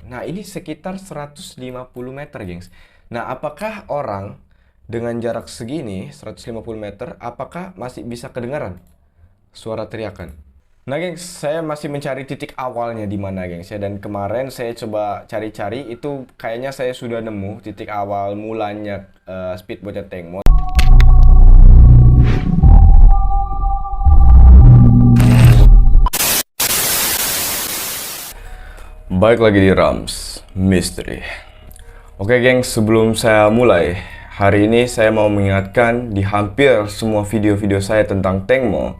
Nah, ini sekitar 150 meter, gengs. Nah, apakah orang dengan jarak segini, 150 meter, apakah masih bisa kedengaran suara teriakan? Nah, gengs, saya masih mencari titik awalnya di mana, gengs ya. Dan kemarin saya coba cari-cari, itu kayaknya saya sudah nemu titik awal mulanya speedboatnya Tengmo. Baik lagi di Rams Mystery. Oke, gengs, sebelum saya mulai, hari ini saya mau mengingatkan di hampir semua video-video saya tentang Tengmo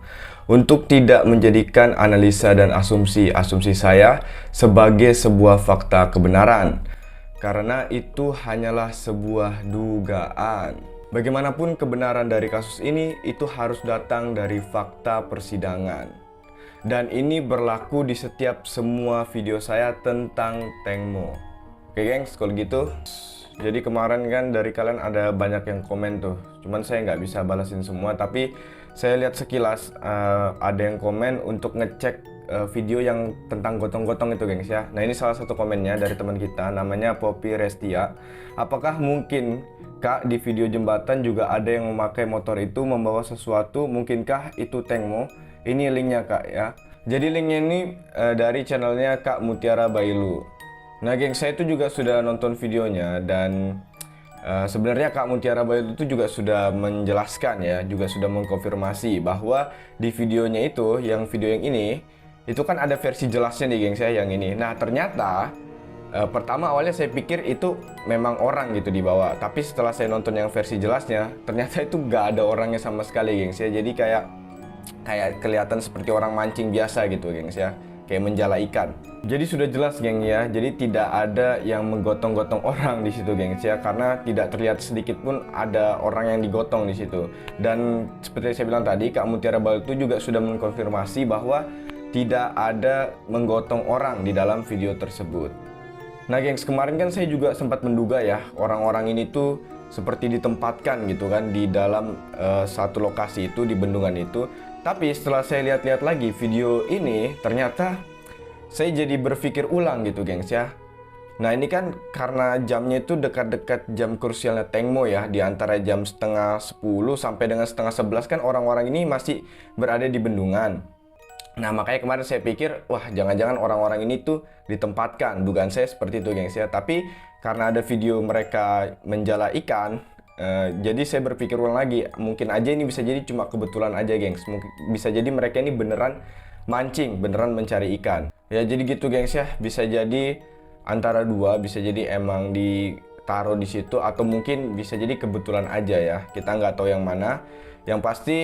untuk tidak menjadikan analisa dan asumsi-asumsi saya sebagai sebuah fakta kebenaran, karena itu hanyalah sebuah dugaan. Bagaimanapun kebenaran dari kasus ini itu harus datang dari fakta persidangan. Dan ini berlaku di setiap semua video saya tentang Tengmo. Oke, gengs, kalau gitu. Jadi kemarin kan dari kalian ada banyak yang komen tuh. Cuman saya nggak bisa balasin semua, tapi saya lihat sekilas ada yang komen untuk ngecek video yang tentang gotong-gotong itu, gengs ya. Nah, ini salah satu komennya dari teman kita, namanya Poppy Restia. Apakah mungkin Kak, di video jembatan juga ada yang memakai motor itu membawa sesuatu? Mungkinkah itu Tengmo? Ini linknya, Kak, ya. Jadi linknya ini dari channelnya Kak Mutiara Bailu. Nah, geng, saya itu juga sudah nonton videonya, dan sebenarnya Kak Mutiara Bailu itu juga sudah menjelaskan ya, juga sudah mengkonfirmasi bahwa di videonya itu, yang video yang ini, itu kan ada versi jelasnya nih, geng, saya yang ini. Nah, ternyata pertama awalnya saya pikir itu memang orang gitu dibawa, tapi setelah saya nonton yang versi jelasnya, ternyata itu nggak ada orangnya sama sekali, gengs ya. Jadi kayak kelihatan seperti orang mancing biasa gitu, gengs ya, kayak menjala ikan. Jadi sudah jelas, geng ya, jadi tidak ada yang menggotong-gotong orang di situ, gengs ya, karena tidak terlihat sedikit pun ada orang yang digotong di situ. Dan seperti saya bilang tadi, Kak Mutiara Bailu itu juga sudah mengkonfirmasi bahwa tidak ada menggotong orang di dalam video tersebut. Nah, gengs, kemarin kan saya juga sempat menduga ya, orang-orang ini tuh seperti ditempatkan gitu kan di dalam satu lokasi itu, di bendungan itu. Tapi setelah saya lihat-lihat lagi video ini, ternyata saya jadi berpikir ulang gitu, gengs ya. Nah, ini kan karena jamnya itu dekat-dekat jam krusialnya Tengmo ya, di antara jam setengah 10 sampai dengan setengah 11 kan orang-orang ini masih berada di bendungan. Nah, makanya kemarin saya pikir, wah, jangan-jangan orang-orang ini tuh ditempatkan. Dugaan saya seperti itu, gengs ya. Tapi karena ada video mereka menjala ikan, jadi saya berpikir ulang lagi. Mungkin aja ini bisa jadi cuma kebetulan aja, gengs. Mungkin bisa jadi mereka ini beneran mancing, beneran mencari ikan. Ya, jadi gitu, gengs ya. Bisa jadi antara dua, bisa jadi emang ditaruh di situ, atau mungkin bisa jadi kebetulan aja ya. Kita nggak tahu yang mana. Yang pasti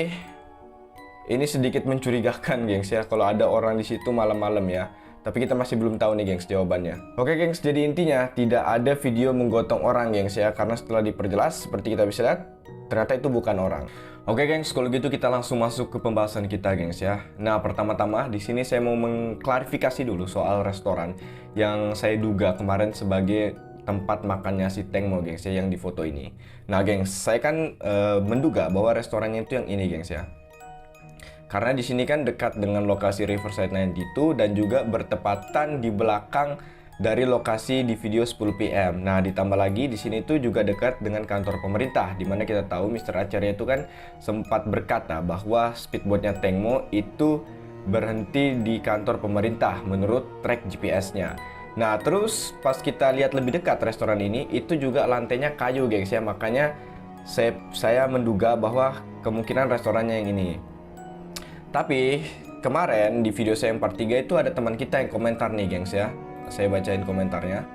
ini sedikit mencurigakan, gengs ya, kalau ada orang di situ malam-malam ya. Tapi kita masih belum tahu nih, gengs, jawabannya. Oke, gengs, jadi intinya tidak ada video menggotong orang, gengs ya, karena setelah diperjelas seperti kita bisa lihat, ternyata itu bukan orang. Oke, gengs, kalau gitu kita langsung masuk ke pembahasan kita, gengs ya. Nah, pertama-tama di sini saya mau mengklarifikasi dulu soal restoran yang saya duga kemarin sebagai tempat makannya si Tengmo, gengs ya, yang di foto ini. Nah, gengs, saya kan menduga bahwa restorannya itu yang ini, gengs ya. Karena di sini kan dekat dengan lokasi Riverside 92 dan juga bertepatan di belakang dari lokasi di video 10 PM. Nah, ditambah lagi di sini tuh juga dekat dengan kantor pemerintah, di mana kita tahu Mr. Acarya itu kan sempat berkata bahwa speedboatnya Tengmo itu berhenti di kantor pemerintah menurut track GPS-nya. Nah, terus pas kita lihat lebih dekat restoran ini, itu juga lantainya kayu, gengs ya. Makanya saya menduga bahwa kemungkinan restorannya yang ini. Tapi kemarin di video saya yang part 3 itu ada teman kita yang komentar nih, gengs ya. Saya bacain komentarnya.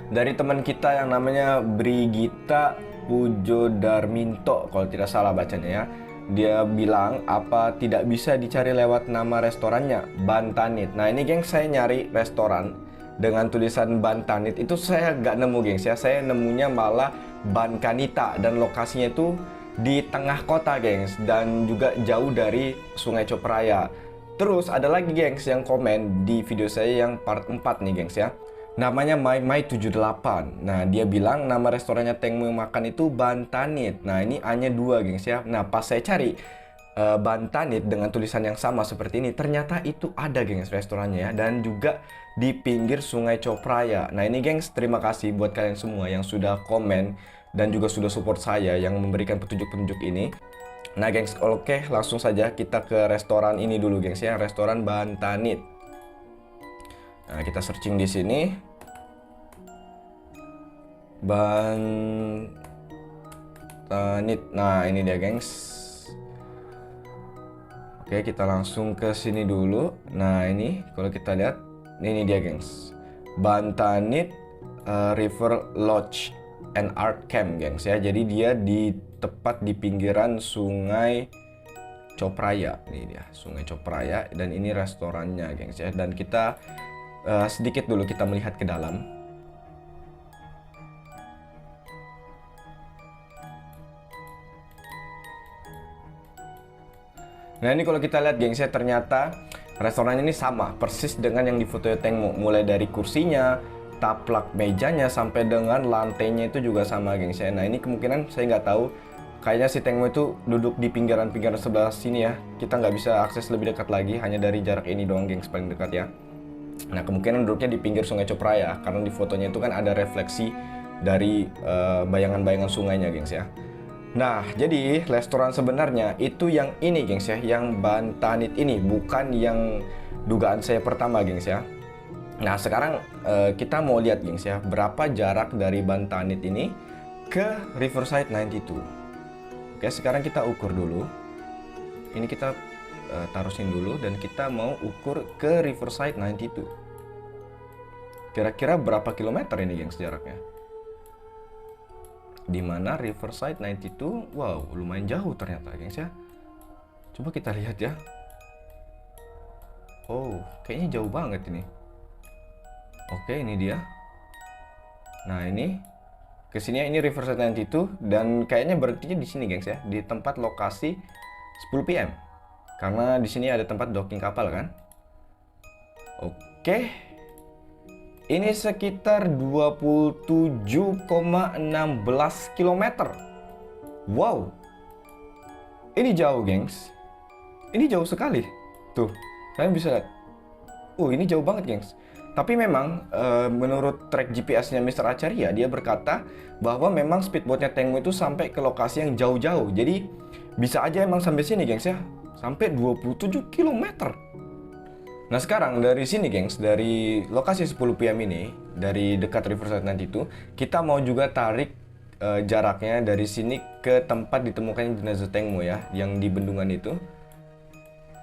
Dari teman kita yang namanya Brigita Pujo Darminto, kalau tidak salah bacanya ya. Dia bilang, apa tidak bisa dicari lewat nama restorannya, Bantanit. Nah, ini, gengs, saya nyari restoran dengan tulisan Bantanit itu saya nggak nemu, gengs ya. Saya nemunya malah Bankanita, dan lokasinya itu di tengah kota, gengs, dan juga jauh dari Sungai Copraya. Terus ada lagi, gengs, yang komen di video saya yang part 4 nih, gengs ya. Namanya Mai78. Nah, dia bilang nama restorannya Tengmo makan itu Bantanit. Nah, ini A-nya 2, gengs ya. Nah, pas saya cari Bantanit dengan tulisan yang sama seperti ini, ternyata itu ada gengs restorannya ya, dan juga di pinggir Sungai Copraya. Nah ini gengs, terima kasih buat kalian semua yang sudah komen dan juga sudah support saya yang memberikan petunjuk-petunjuk ini. Nah gengs, oke, langsung saja kita ke restoran ini dulu gengs ya, restoran Bantanit. Nah kita searching di sini, Bantanit. Nah ini dia gengs. Oke, kita langsung ke sini dulu. Nah, ini kalau kita lihat, ini dia, gengs. Bantanit River Lodge and Art Camp, gengs ya. Jadi dia tepat di pinggiran Sungai Copraya. Ini dia, Sungai Copraya, dan ini restorannya, gengs ya. Dan kita sedikit dulu kita melihat ke dalam. Nah ini kalau kita lihat gengs ya, ternyata restoran ini sama persis dengan yang di foto Tengmo. Mulai dari kursinya, taplak mejanya, sampai dengan lantainya itu juga sama gengs ya. Nah ini kemungkinan saya nggak tahu, kayaknya si Tengmo itu duduk di pinggiran-pinggiran sebelah sini ya. Kita nggak bisa akses lebih dekat lagi, hanya dari jarak ini doang gengs, paling dekat ya. Nah kemungkinan duduknya di pinggir Sungai Copraya, karena di fotonya itu kan ada refleksi dari bayangan-bayangan sungainya gengs ya. Nah, jadi restoran sebenarnya itu yang ini gengs ya, yang Bantanit ini, bukan yang dugaan saya pertama gengs ya. Nah, sekarang kita mau lihat gengs ya, berapa jarak dari Bantanit ini ke Riverside 92. Oke, sekarang kita ukur dulu. Ini kita taruhin dulu dan kita mau ukur ke Riverside 92. Kira-kira berapa kilometer ini gengs jaraknya? Di mana Riverside 92, wow, lumayan jauh ternyata gengs ya. Coba kita lihat ya. Oh, kayaknya jauh banget ini. Oke, ini dia. Nah ini kesini ini Riverside 92, dan kayaknya berhentinya di sini gengs ya, di tempat lokasi 10 PM. Karena di sini ada tempat docking kapal kan. Oke. Ini sekitar 27,16 km. Wow. Ini jauh, gengs. Ini jauh sekali. Tuh, kalian bisa lihat. Ini jauh banget, gengs. Tapi memang menurut track GPS-nya Mr. Acharya, dia berkata bahwa memang speedboatnya Tengmo itu sampai ke lokasi yang jauh-jauh. Jadi bisa aja emang sampai sini, gengs ya. Sampai 27 km. Nah sekarang dari sini gengs, dari lokasi 10 PM ini, dari dekat Riverside 92, kita mau juga tarik jaraknya dari sini ke tempat ditemukannya jenazah Tengmo ya, yang di bendungan itu.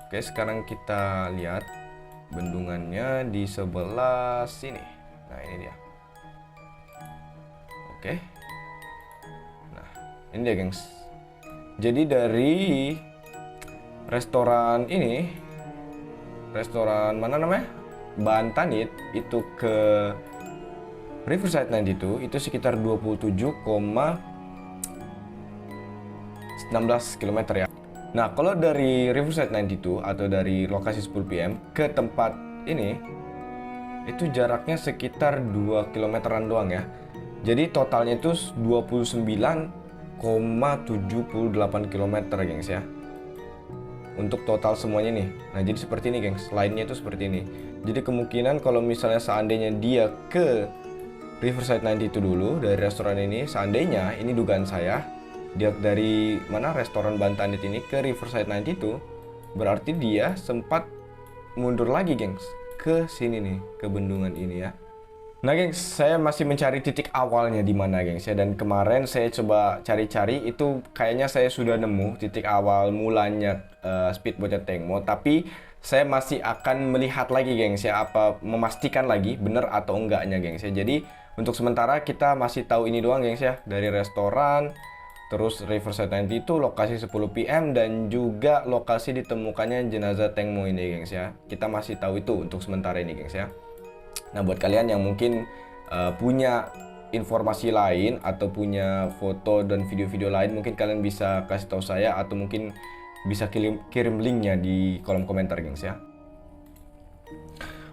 Oke, sekarang kita lihat bendungannya di sebelah sini. Nah ini dia. Oke. Nah ini dia gengs. Jadi dari restoran ini, restoran mana namanya? Bantanit itu ke Riverside 92 itu sekitar 27,16 km ya. Nah, kalau dari Riverside 92 atau dari lokasi 10 PM ke tempat ini itu jaraknya sekitar 2 kilometeran doang ya. Jadi totalnya itu 29,78 km gengs ya. Untuk total semuanya nih. Nah jadi seperti ini gengs, lainnya itu seperti ini. Jadi kemungkinan kalau misalnya seandainya dia ke Riverside 92 dulu dari restoran ini, seandainya ini dugaan saya, dia dari mana restoran Bantanit ini ke Riverside 92, berarti dia sempat mundur lagi gengs ke sini nih, ke bendungan ini ya. Nah gengs, saya masih mencari titik awalnya di mana gengs ya, dan kemarin saya coba cari-cari, itu kayaknya saya sudah nemu titik awal mulanya speedboatnya Tengmo, tapi saya masih akan melihat lagi gengs ya, apa memastikan lagi bener atau enggaknya gengs ya. Jadi untuk sementara kita masih tahu ini doang gengs ya, dari restoran, terus Riverside 92 itu lokasi 10 PM, dan juga lokasi ditemukannya jenazah Tengmo ini gengs ya. Kita masih tahu itu untuk sementara ini gengs ya. Nah buat kalian yang mungkin punya informasi lain atau punya foto dan video-video lain, mungkin kalian bisa kasih tahu saya, atau mungkin bisa kirim linknya di kolom komentar gengs ya.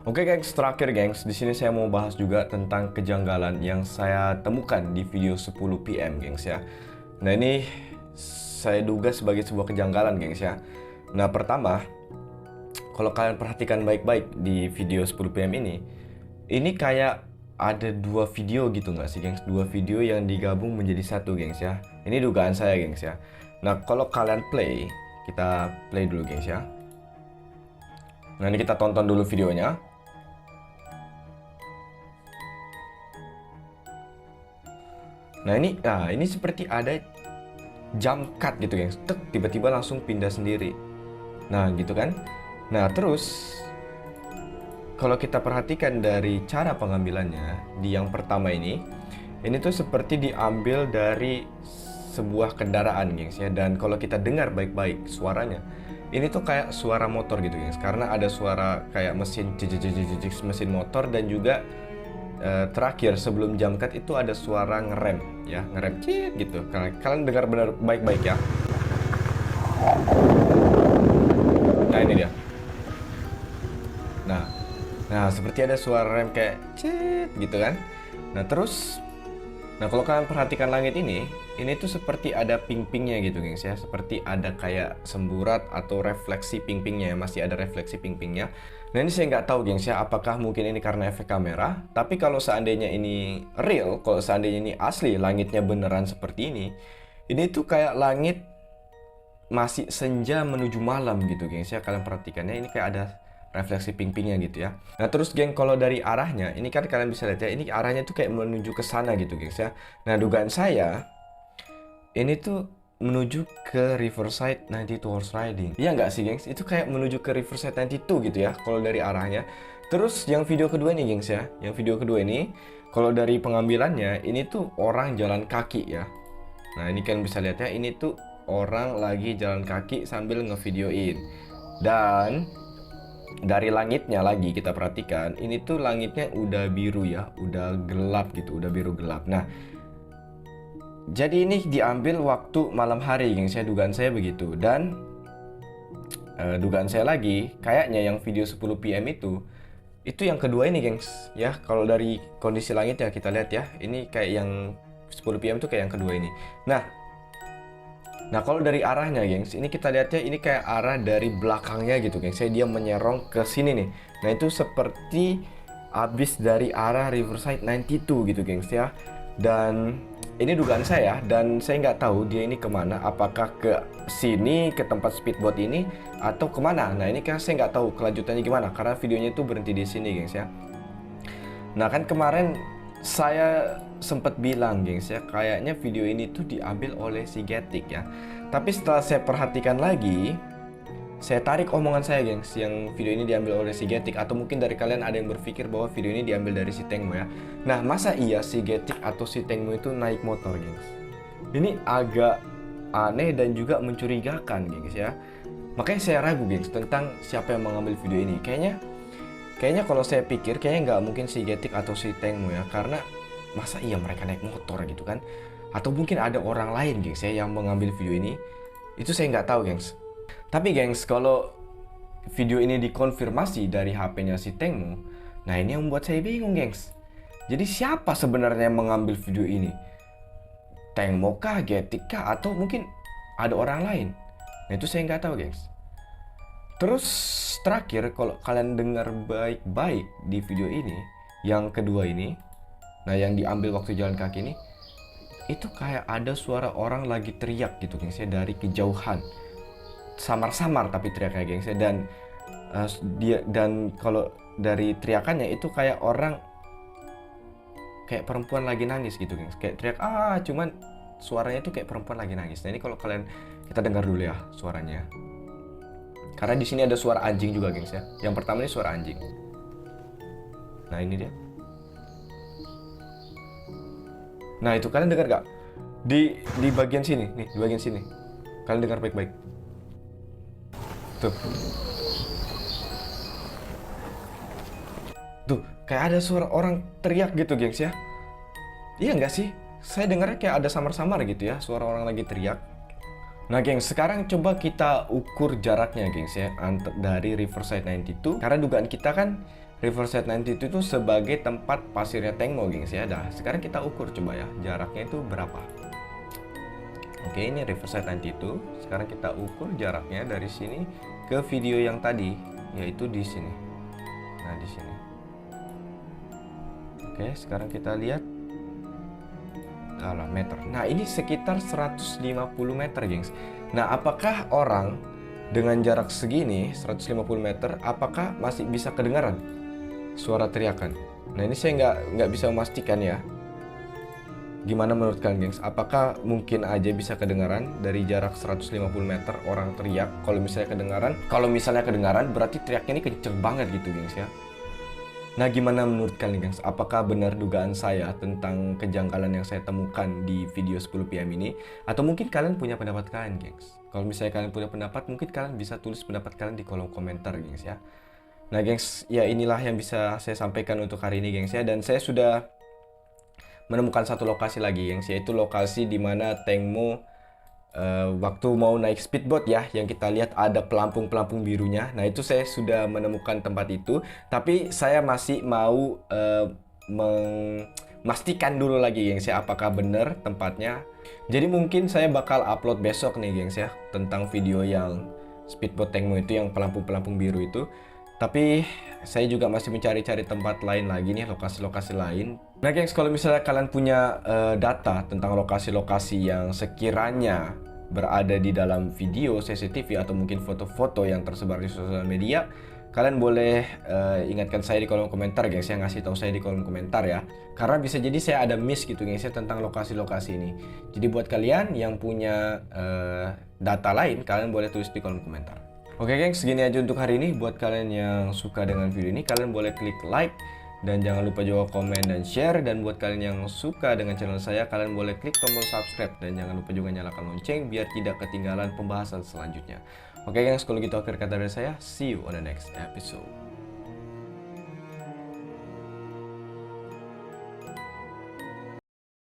Oke gengs, terakhir gengs, di sini saya mau bahas juga tentang kejanggalan yang saya temukan di video 10 PM gengs ya. Nah ini saya duga sebagai sebuah kejanggalan, gengs ya. Nah, pertama, kalau kalian perhatikan baik-baik di video 10 PM ini kayak ada dua video gitu nggak sih, gengs? Dua video yang digabung menjadi satu, gengs ya. Ini dugaan saya, gengs ya. Nah, kalau kalian play, kita play dulu, gengs ya. Nah, ini kita tonton dulu videonya. Nah, ini seperti ada jump cut gitu, gengs. Tek, tiba-tiba langsung pindah sendiri. Nah, gitu kan? Nah, terus kalau kita perhatikan dari cara pengambilannya di yang pertama ini tuh seperti diambil dari sebuah kendaraan, gengs ya. Dan kalau kita dengar baik-baik suaranya, ini tuh kayak suara motor gitu, gengs. Karena ada suara kayak mesin mesin motor, dan juga terakhir sebelum jump cut itu ada suara ngerem ya, ngerem cit gitu. Kalian dengar benar baik-baik ya. Nah, ini dia. Nah, seperti ada suara rem kayak cit gitu kan. Nah, terus kalau kalian perhatikan langit ini tuh seperti ada ping-pingnya gitu, gengs ya. Seperti ada kayak semburat atau refleksi ping-pingnya, masih ada refleksi ping-pingnya. Nah, ini saya nggak tahu, gengs ya, apakah mungkin ini karena efek kamera. Tapi kalau seandainya ini real, kalau seandainya ini asli, langitnya beneran seperti ini tuh kayak langit masih senja menuju malam gitu, gengs ya. Kalian perhatikannya, ini kayak ada refleksi ping-pingnya gitu ya. Nah, terus geng, kalau dari arahnya, ini kan kalian bisa lihat ya, ini arahnya tuh kayak menuju ke sana gitu, gengs ya. Nah, dugaan saya ini tuh menuju ke Riverside 92 Horse Riding. Iya nggak sih, gengs? Itu kayak menuju ke Riverside 92 gitu ya, kalau dari arahnya. Terus yang video kedua nih, gengs ya. Yang video kedua ini, kalau dari pengambilannya, ini tuh orang jalan kaki ya. Nah, ini kalian bisa lihat ya, ini tuh orang lagi jalan kaki sambil ngevideoin. Dan dari langitnya lagi kita perhatikan, ini tuh langitnya udah biru ya, udah gelap gitu, udah biru gelap. Nah, jadi ini diambil waktu malam hari, gengs ya, dugaan saya begitu. Dan dugaan saya lagi, kayaknya yang video 10 PM itu yang kedua ini, gengs ya. Kalau dari kondisi langit ya, kita lihat ya, ini kayak yang 10 PM tuh kayak yang kedua ini. Nah, kalau dari arahnya, gengs, ini kita lihat ya, ini kayak arah dari belakangnya gitu, gengs. Dia menyerong ke sini nih. Nah, itu seperti habis dari arah Riverside 92 gitu, gengs ya. Dan ini dugaan saya, dan saya nggak tahu dia ini kemana. Apakah ke sini, ke tempat speedboat ini, atau kemana? Nah, ini kan saya nggak tahu kelanjutannya gimana, karena videonya itu berhenti di sini, gengs ya. Nah, kan kemarin saya sempat bilang, gengs ya, kayaknya video ini tuh diambil oleh si Getik ya. Tapi setelah saya perhatikan lagi, saya tarik omongan saya, gengs, yang video ini diambil oleh si Getik. Atau mungkin dari kalian ada yang berpikir bahwa video ini diambil dari si Tengmo ya. Nah, masa iya si Getik atau si Tengmo itu naik motor, gengs? Ini agak aneh dan juga mencurigakan, gengs ya. Makanya saya ragu, gengs, tentang siapa yang mengambil video ini. Kayaknya kalau saya pikir, kayaknya nggak mungkin si Getik atau si Tengmo ya. Karena masa iya mereka naik motor gitu kan? Atau mungkin ada orang lain, gengs ya, yang mengambil video ini. Itu saya nggak tahu, gengs. Tapi, gengs, kalau video ini dikonfirmasi dari HP-nya si Tengmo, nah ini yang membuat saya bingung, gengs. Jadi siapa sebenarnya yang mengambil video ini? Tengmo kah, Getik kah, atau mungkin ada orang lain? Nah, itu saya nggak tahu, gengs. Terus terakhir, kalau kalian dengar baik-baik di video ini, yang kedua ini, nah yang diambil waktu jalan kaki ini, itu kayak ada suara orang lagi teriak gitu, gengs ya, dari kejauhan. Samar-samar tapi teriaknya, gengs ya. Dan kalau dari teriakannya itu kayak orang, kayak perempuan lagi nangis gitu, gengs. Kayak teriak cuman suaranya itu kayak perempuan lagi nangis. Nah, ini kalau kita dengar dulu ya suaranya. Karena di sini ada suara anjing juga, gengs ya. Yang pertama ini suara anjing. Nah, ini dia. Nah, itu kalian dengar gak? Di bagian sini, nih, di bagian sini. Kalian dengar baik-baik. Tuh, kayak ada suara orang teriak gitu, gengs ya. Iya nggak sih? Saya dengarnya kayak ada samar-samar gitu ya, suara orang lagi teriak. Nah, gengs, sekarang coba kita ukur jaraknya, gengs ya, dari Riverside 92. Karena dugaan kita kan Riverside 92 itu sebagai tempat pasirnya Tengmo, gengs ya. Nah, sekarang kita ukur coba ya, jaraknya itu berapa. Oke, ini Riverside 92. Sekarang kita ukur jaraknya dari sini ke video yang tadi, yaitu di sini. Nah, di sini. Oke, sekarang kita lihat meter. Nah, ini sekitar 150 meter, gengs. Nah, apakah orang dengan jarak segini, 150 meter, apakah masih bisa kedengaran suara teriakan? Nah, ini saya nggak bisa memastikan ya. Gimana menurut kalian, gengs? Apakah mungkin aja bisa kedengaran dari jarak 150 meter orang teriak? Kalau misalnya kedengaran, berarti teriaknya ini kenceng banget gitu, gengs ya. Nah, gimana menurut kalian, gengs? Apakah benar dugaan saya tentang kejanggalan yang saya temukan di video 10 PM ini? Atau mungkin kalian punya pendapat kalian, gengs? Kalau misalnya kalian punya pendapat, mungkin kalian bisa tulis pendapat kalian di kolom komentar, gengs ya. Nah, gengs, ya inilah yang bisa saya sampaikan untuk hari ini, gengs ya. Dan saya sudah menemukan satu lokasi lagi, gengs, yaitu lokasi di mana Tengmo waktu mau naik speedboat ya, yang kita lihat ada pelampung-pelampung birunya. Nah, itu saya sudah menemukan tempat itu, tapi saya masih mau memastikan dulu lagi, gengs ya, apakah benar tempatnya. Jadi mungkin saya bakal upload besok nih, gengs ya, tentang video yang speedboat Tengmo itu, yang pelampung-pelampung biru itu. Tapi saya juga masih mencari-cari tempat lain lagi nih, lokasi-lokasi lain. Nah, gengs, kalau misalnya kalian punya data tentang lokasi-lokasi yang sekiranya berada di dalam video CCTV atau mungkin foto-foto yang tersebar di sosial media, kalian boleh ingatkan saya di kolom komentar, gengs ya, ngasih tahu saya di kolom komentar ya. Karena bisa jadi saya ada miss gitu, gengs ya, tentang lokasi-lokasi ini. Jadi buat kalian yang punya data lain, kalian boleh tulis di kolom komentar. Oke, gengs, segini aja untuk hari ini. Buat kalian yang suka dengan video ini, kalian boleh klik like dan jangan lupa juga komen dan share. Dan buat kalian yang suka dengan channel saya, kalian boleh klik tombol subscribe dan jangan lupa juga nyalakan lonceng biar tidak ketinggalan pembahasan selanjutnya. Oke, gengs, kalau gitu akhir kata dari saya, see you on the next episode.